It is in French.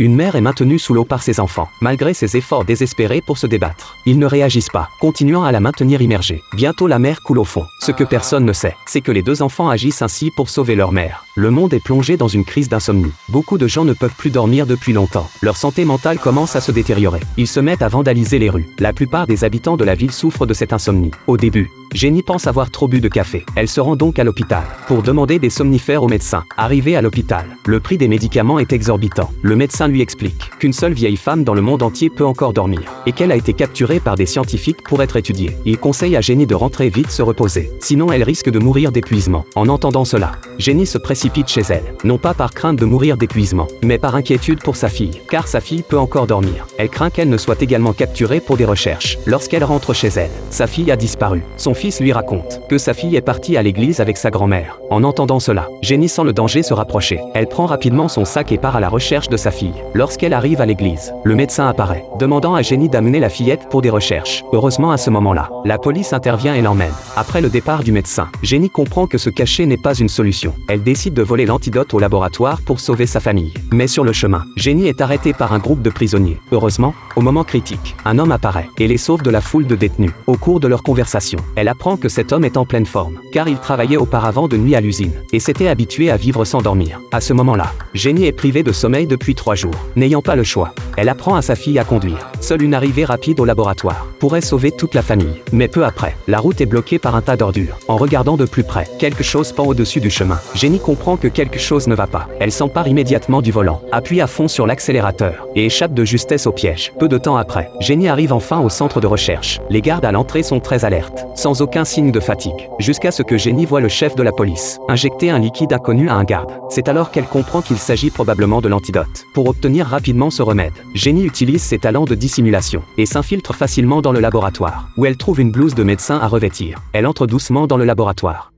Une mère est maintenue sous l'eau par ses enfants, malgré ses efforts désespérés pour se débattre. Ils ne réagissent pas, continuant à la maintenir immergée. Bientôt la mère coule au fond. Ce que personne ne sait, c'est que les deux enfants agissent ainsi pour sauver leur mère. Le monde est plongé dans une crise d'insomnie. Beaucoup de gens ne peuvent plus dormir depuis longtemps. Leur santé mentale commence à se détériorer. Ils se mettent à vandaliser les rues. La plupart des habitants de la ville souffrent de cette insomnie. Au début, Jenny pense avoir trop bu de café. Elle se rend donc à l'hôpital pour demander des somnifères au médecin. Arrivée à l'hôpital, le prix des médicaments est exorbitant. Le médecin lui explique qu'une seule vieille femme dans le monde entier peut encore dormir et qu'elle a été capturée par des scientifiques pour être étudiée. Il conseille à Jenny de rentrer vite se reposer, sinon elle risque de mourir d'épuisement. En entendant cela, Jenny se précipite chez elle, non pas par crainte de mourir d'épuisement, mais par inquiétude pour sa fille, car sa fille peut encore dormir. Elle craint qu'elle ne soit également capturée pour des recherches. Lorsqu'elle rentre chez elle, sa fille a disparu. Son fils lui raconte que sa fille est partie à l'église avec sa grand-mère. En entendant cela, Jenny sent le danger se rapprocher. Elle prend rapidement son sac et part à la recherche de sa fille. Lorsqu'elle arrive à l'église, le médecin apparaît, demandant à Jenny d'amener la fillette pour des recherches. Heureusement à ce moment-là, la police intervient et l'emmène. Après le départ du médecin, Jenny comprend que se cacher n'est pas une solution. Elle décide de voler l'antidote au laboratoire pour sauver sa famille. Mais sur le chemin, Jenny est arrêtée par un groupe de prisonniers. Heureusement, au moment critique, un homme apparaît et les sauve de la foule de détenus. Au cours de leur conversation, elle apprend que cet homme est en pleine forme, car il travaillait auparavant de nuit à l'usine et s'était habitué à vivre sans dormir. À ce moment-là, Jenny est privée de sommeil depuis 3 jours. N'ayant pas le choix, elle apprend à sa fille à conduire. Seule une arrivée rapide au laboratoire pourrait sauver toute la famille. Mais peu après, la route est bloquée par un tas d'ordures. En regardant de plus près, quelque chose pend au-dessus du chemin. Jenny comprend que quelque chose ne va pas. Elle s'empare immédiatement du volant, appuie à fond sur l'accélérateur et échappe de justesse au piège. Peu de temps après, Jenny arrive enfin au centre de recherche. Les gardes à l'entrée sont très alertes, sans aucun signe de fatigue, jusqu'à ce que Jenny voit le chef de la police injecter un liquide inconnu à un garde. C'est alors qu'elle comprend qu'il s'agit probablement de l'antidote. Pour obtenir rapidement ce remède, Jenny utilise ses talents de dissimulation et s'infiltre facilement dans le laboratoire, où elle trouve une blouse de médecin à revêtir. Elle entre doucement dans le laboratoire.